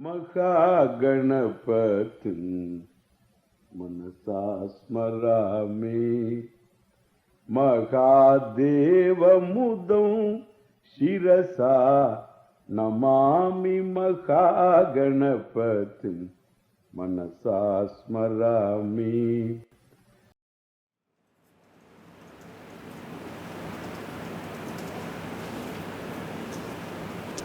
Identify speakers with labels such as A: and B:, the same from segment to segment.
A: महागणपतिं मनसा स्मरामि महादेवमुदं शिरसा नमामि महागणपतिं मनसा स्मरामि.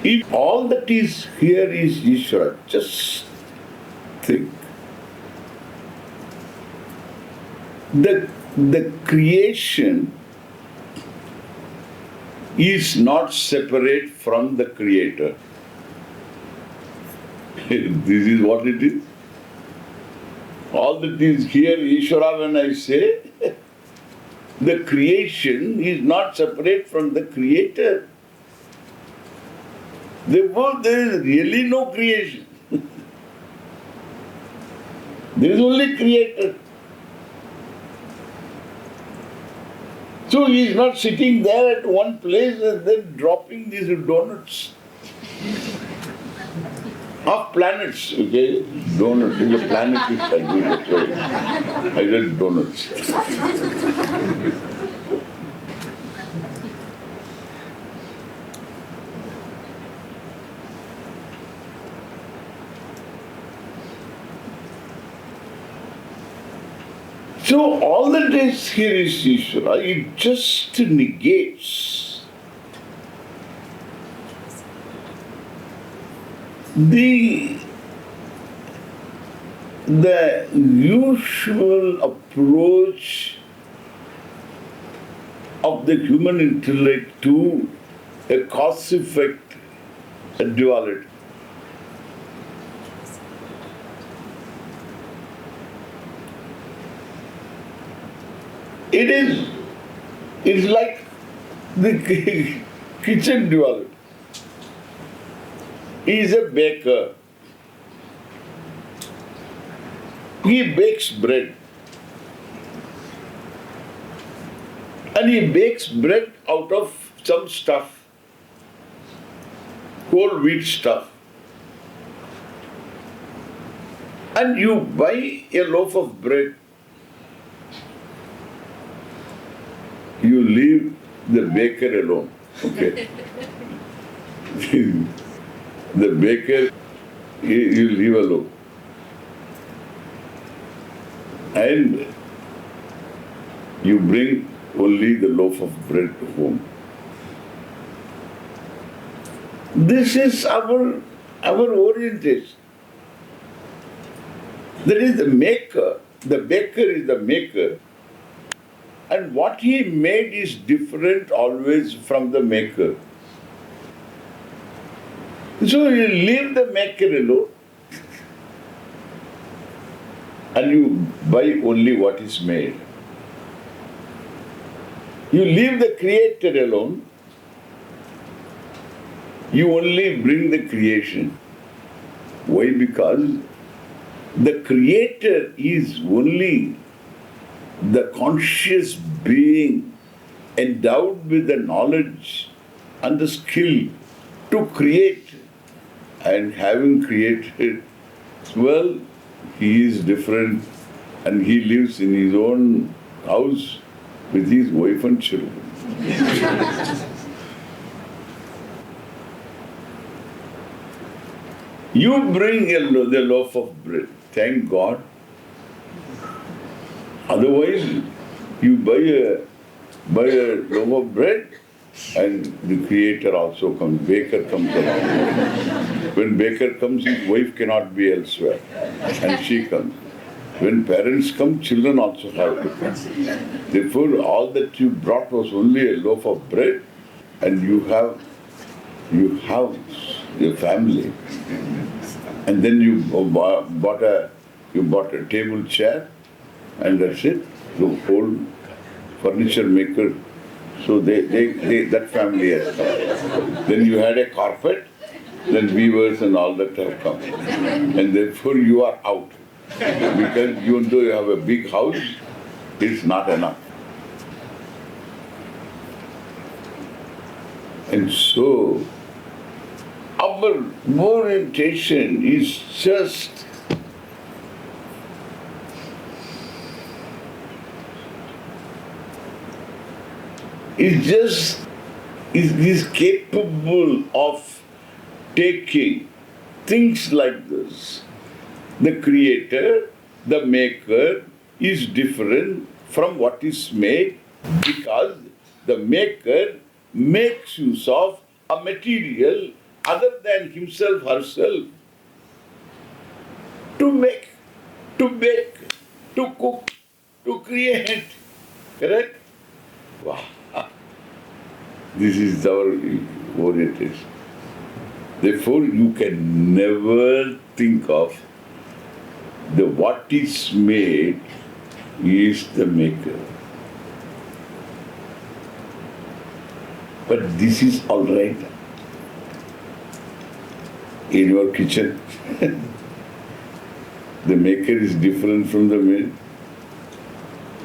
B: If all that is here is Ishvara, just think. The creation is not separate from the Creator. This is what it is. All that is here, Ishvara, when I say, the creation is not separate from the Creator. Therefore, there is really no creation. There is only Creator. So he is not sitting there at one place and then dropping these donuts of planets. Okay, donuts is a planet which I do. Sorry, I said donuts. So all that is here is Ishvara, it just negates the usual approach of the human intellect to a cause-effect duality. It's like the kitchen duality. He is a baker. He bakes bread. And he bakes bread out of some stuff, whole wheat stuff. And you buy a loaf of bread, you leave the baker alone. Okay. The baker, you leave alone. And you bring only the loaf of bread home. This is our orientation. That is the maker. The baker is the maker. And what he made is different always from the maker. So you leave the maker alone and you buy only what is made. You leave the creator alone, you only bring the creation. Why? Because the creator is only the conscious being endowed with the knowledge and the skill to create. And having created, well, he is different and he lives in his own house with his wife and children. You bring the loaf of bread, thank God. Otherwise, you buy a loaf of bread and the creator also comes, baker comes along. When baker comes, his wife cannot be elsewhere and she comes. When parents come, children also have to come. Therefore, all that you brought was only a loaf of bread and you have your family. And then you bought a table chair and that's it. The whole furniture maker, so that family has come. Then you had a carpet, then weavers and all that have come. And therefore you are out. Because even though you have a big house, it's not enough. And so, our orientation is just is capable of taking things like this. The creator, the maker is different from what is made because the maker makes use of a material other than himself, herself to make, to bake, to cook, to create. Correct? Wow. This is our orientation. Therefore, you can never think of the what is made is the maker. But this is all right in your kitchen. The maker is different from the made.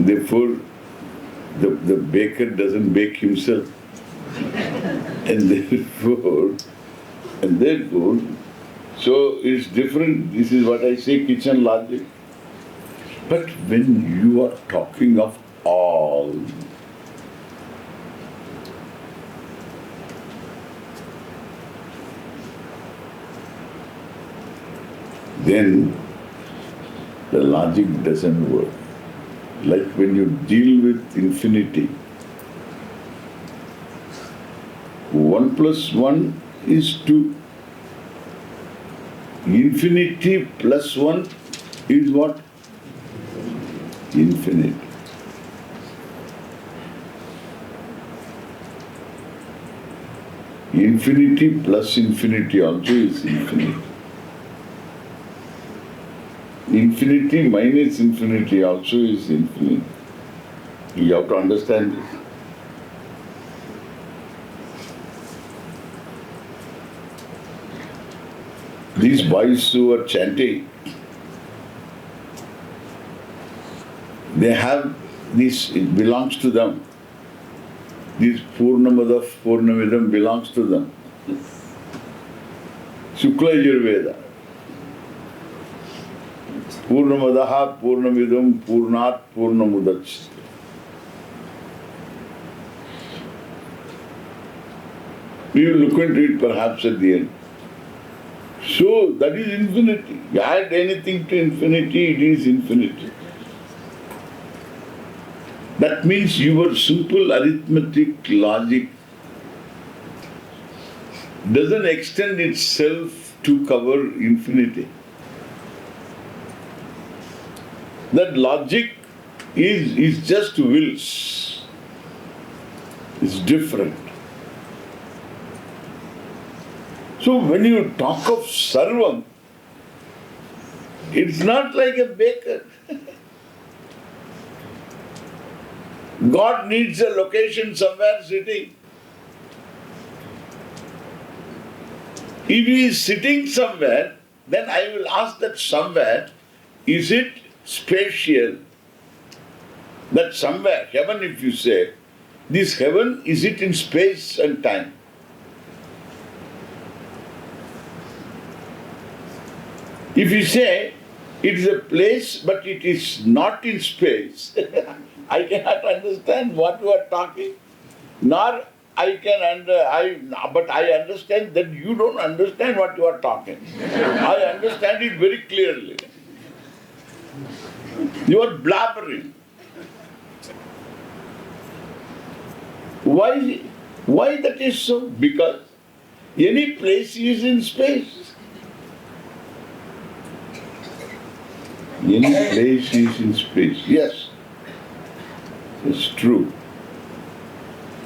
B: Therefore, the baker doesn't bake himself. And therefore, so it's different. This is what I say, kitchen logic. But when you are talking of all, then the logic doesn't work. Like when you deal with infinity, 1 plus 1 is 2. Infinity plus 1 is what? Infinite. Infinity plus infinity also is infinite. Infinity minus infinity also is infinite. You have to understand this. These boys who are chanting, they have this, it belongs to them. This Purnamada, Purnamidam belongs to them. Shukla Yajurveda. Purnamadaha, Purnamidam, Purnat, Purnamudach. We will look into it perhaps at the end. So that is infinity. You add anything to infinity, it is infinity. That means your simple arithmetic logic doesn't extend itself to cover infinity. That logic is just wills. It's different. So when you talk of Sarvam, it's not like a baker. God needs a location somewhere sitting. If he is sitting somewhere, then I will ask that somewhere, is it spatial? That somewhere, heaven if you say, this heaven, is it in space and time? If you say it is a place but it is not in space, I cannot understand what you are talking, nor but I understand that you don't understand what you are talking. I understand it very clearly. You are blabbering. Why that is so? Because any place is in space. Any place is in space. Yes, it's true.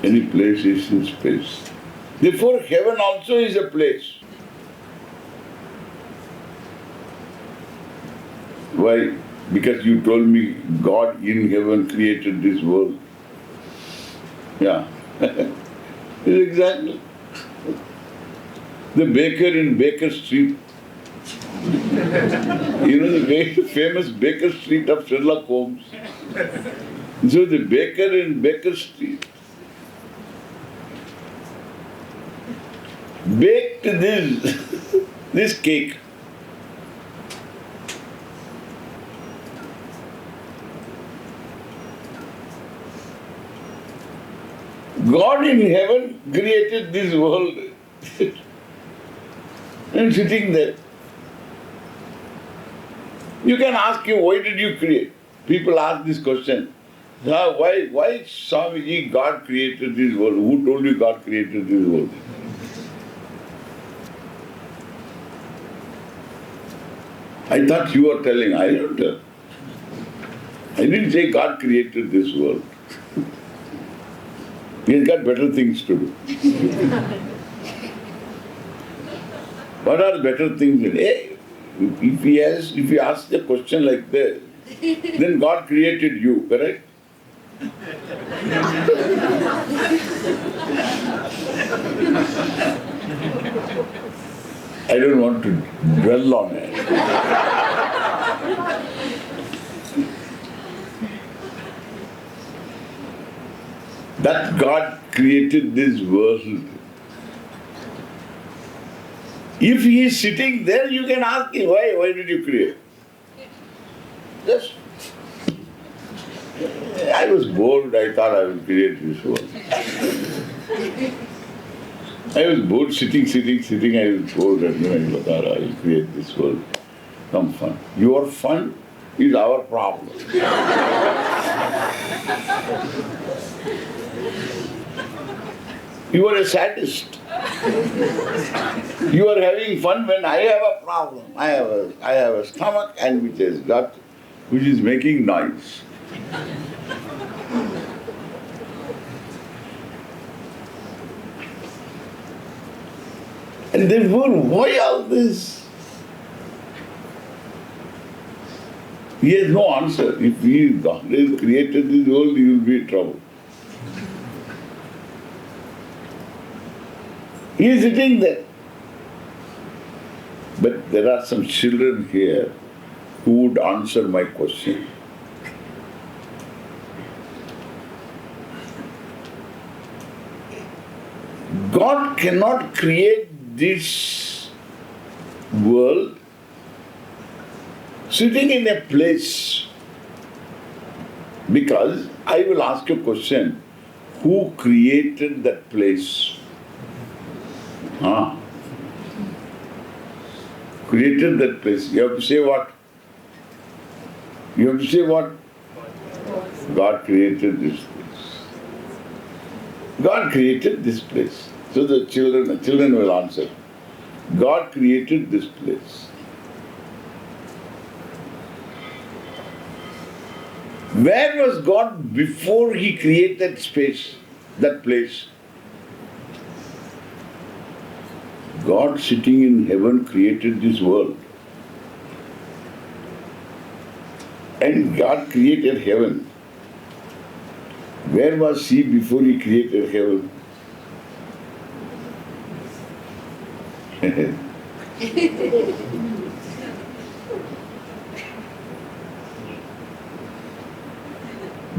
B: Any place is in space. Therefore, heaven also is a place. Why? Because you told me God in heaven created this world. Yeah. Exactly. The baker in Baker Street. You know the very famous Baker Street of Sherlock Holmes. So the baker in Baker Street, baked this, this cake. God in heaven created this world and sitting there. You can ask him, why did you create? People ask this question. Why Swamiji, God created this world? Who told you God created this world? I thought you were telling. I don't tell. I didn't say God created this world. He's got better things to do. What are better things? Hey, if you ask a question like this, then God created you, correct? I don't want to dwell on it. That God created this world. If he is sitting there, you can ask him, why did you create? Just, I was bored, I thought I would create this world. I was bored, sitting, I was bored, and I thought I will create this world. Some fun. Your fun is our problem. You are a sadist. You are having fun when I have a problem. I have a stomach and which has got, which is making noise. And therefore, why all this? He has no answer. If God has created this world, he will be in trouble. He is sitting there. But there are some children here who would answer my question. God cannot create this world sitting in a place, because I will ask you a question, who created that place? Created that place. You have to say what? You have to say what? God created this place. God created this place. So the children will answer. God created this place. Where was God before he created space, that place? God sitting in heaven created this world. And God created heaven. Where was he before he created heaven?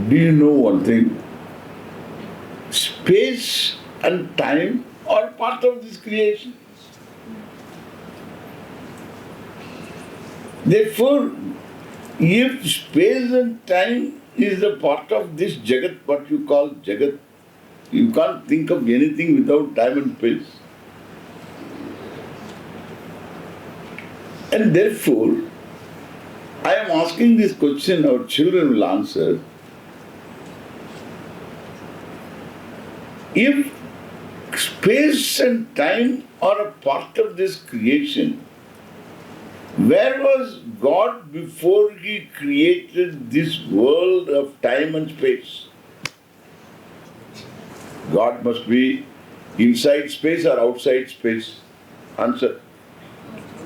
B: Do you know one thing? Space and time are part of this creation. Therefore, if space and time is a part of this jagat, what you call jagat, you can't think of anything without time and space. And therefore, I am asking this question, our children will answer. If space and time are a part of this creation, where was God before he created this world of time and space? God must be inside space or outside space? Answer.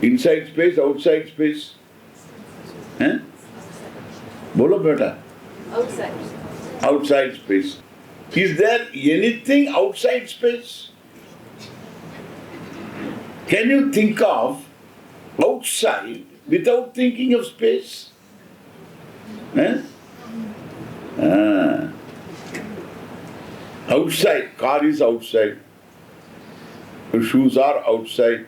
B: Inside space, outside space? Bolo beta.
C: Outside.
B: Outside space. Is there anything outside space? Can you think of outside without thinking of space? Outside, car is outside. The shoes are outside.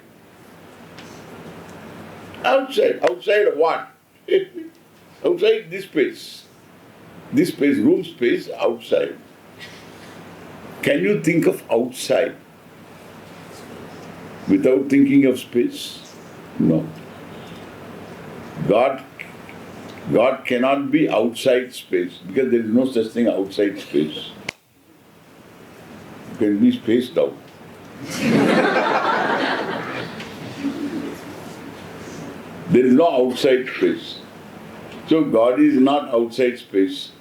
B: Outside. Outside what? Outside this space. This space, room space, outside. Can you think of outside without thinking of space? No. God cannot be outside space because there is no such thing outside space. You can be spaced out. There is no outside space. So God is not outside space.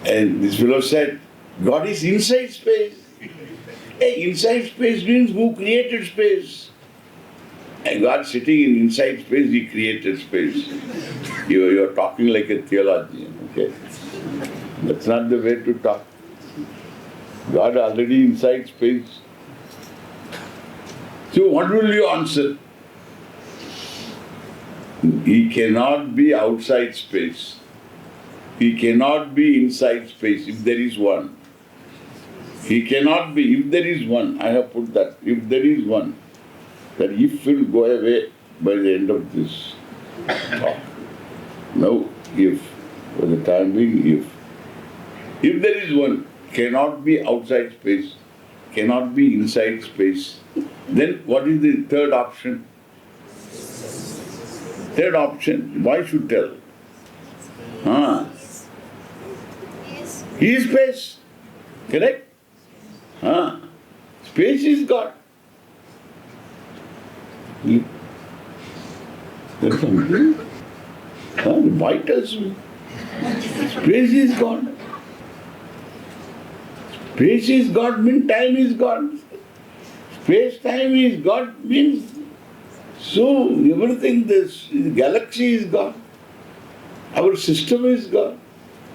B: And this fellow said, God is inside space. Hey, inside space means who created space? And God sitting in inside space, He created space. You're talking like a theologian, okay? That's not the way to talk. God already inside space. So what will you answer? He cannot be outside space. He cannot be inside space if there is one. He cannot be, if there is one, I have put that, if there is one, that if will go away by the end of this talk. No, if, for the time being, if. If there is one, cannot be outside space, cannot be inside space, then what is the third option? Third option, why should tell? He is space. Correct? Space is God. There's something. Why tells me? Space is God. Space is God means time is God. Space-time is God means so everything, this galaxy is God. Our system is God.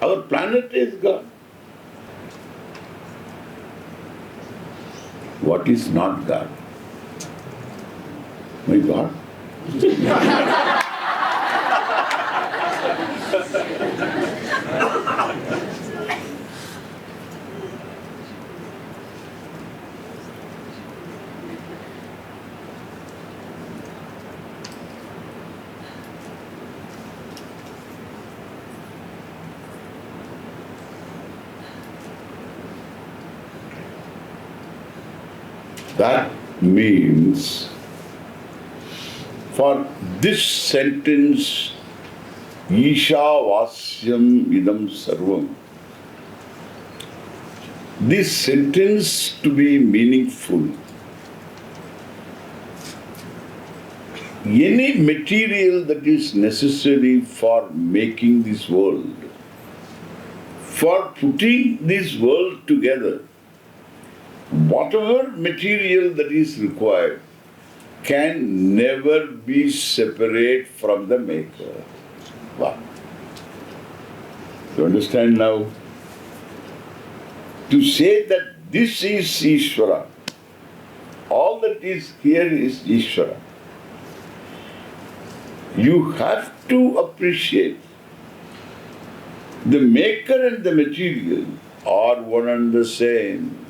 B: Our planet is God. What is not God? My God. That means for this sentence, Isha Vasyam Idam Sarvam, this sentence to be meaningful, any material that is necessary for making this world, for putting this world together, whatever material that is required can never be separate from the maker. Wow. You understand now? To say that this is Ishvara, all that is here is Ishvara. You have to appreciate the maker and the material are one and the same.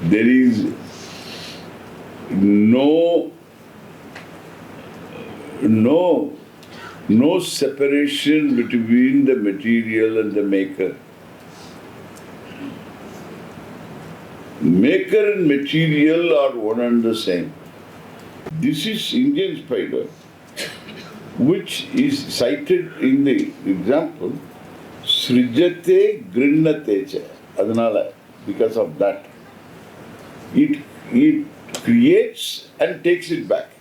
B: There is no separation between the material and the maker. Maker and material are one and the same. This is Indian spider, which is cited in the example, Srijate Grinnatecha. Adanala, because of that. It creates and takes it back.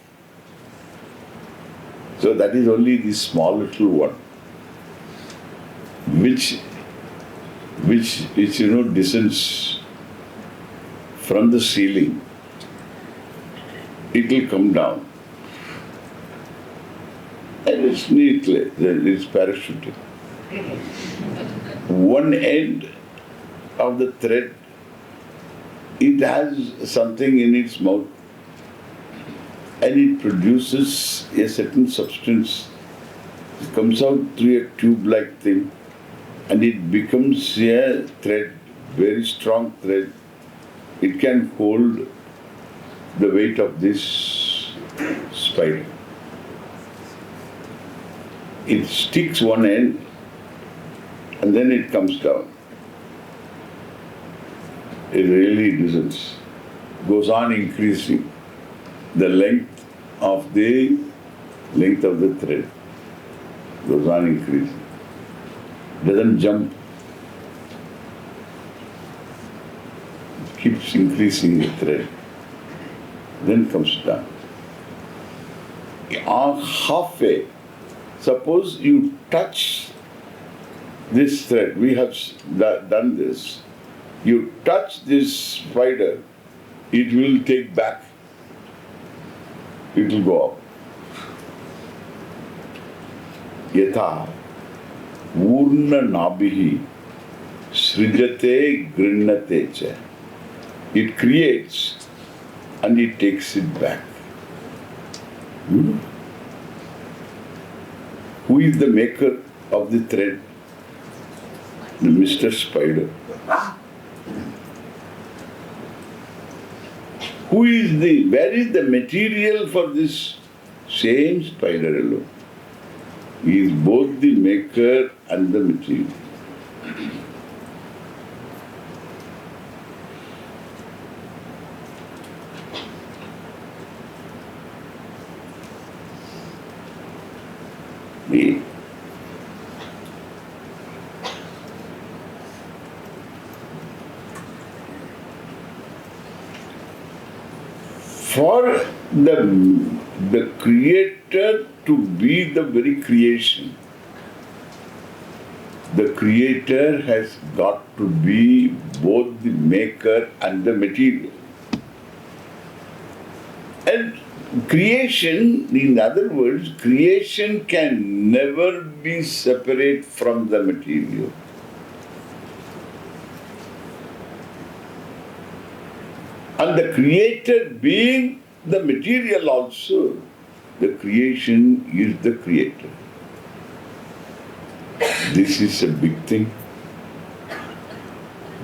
B: So that is only this small little one, which descends from the ceiling. It will come down, and it's neatly, it's parachuting. One end of the thread, it has something in its mouth and it produces a certain substance. It comes out through a tube-like thing and it becomes a thread, very strong thread. It can hold the weight of this spider. It sticks one end and then it comes down. It really doesn't. Goes on increasing the length of the thread. Goes on increasing. Doesn't jump. It keeps increasing the thread. Then comes down. Halfway, suppose you touch this thread, we have done this. You touch this spider, it will take back. It will go up. Yatha Urna Nabhihi Srijate Grinnate cha. It creates and it takes it back. Who is the maker of the thread? The Mr. Spider. Where is the material for this same spider alone? He is both the maker and the material. For the Creator to be the very creation, the Creator has got to be both the maker and the material. And creation, in other words, creation can never be separate from the material. And the Creator being the material also, the creation is the Creator. This is a big thing.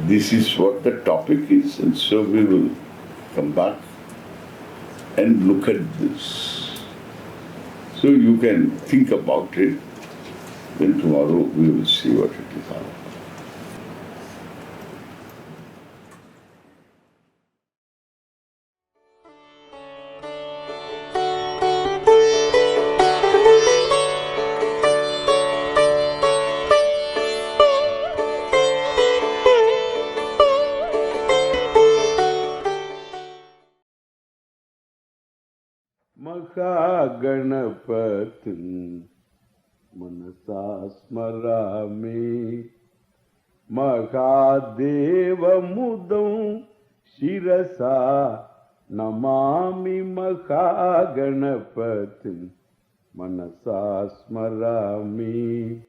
B: This is what the topic is, and so we will come back and look at this. So you can think about it, then tomorrow we will see what it is all about.
A: Mahaganapatin Manasa Smarami Mahadeva Mudam Shirasa Namami Mahaganapatin Manasa Smarami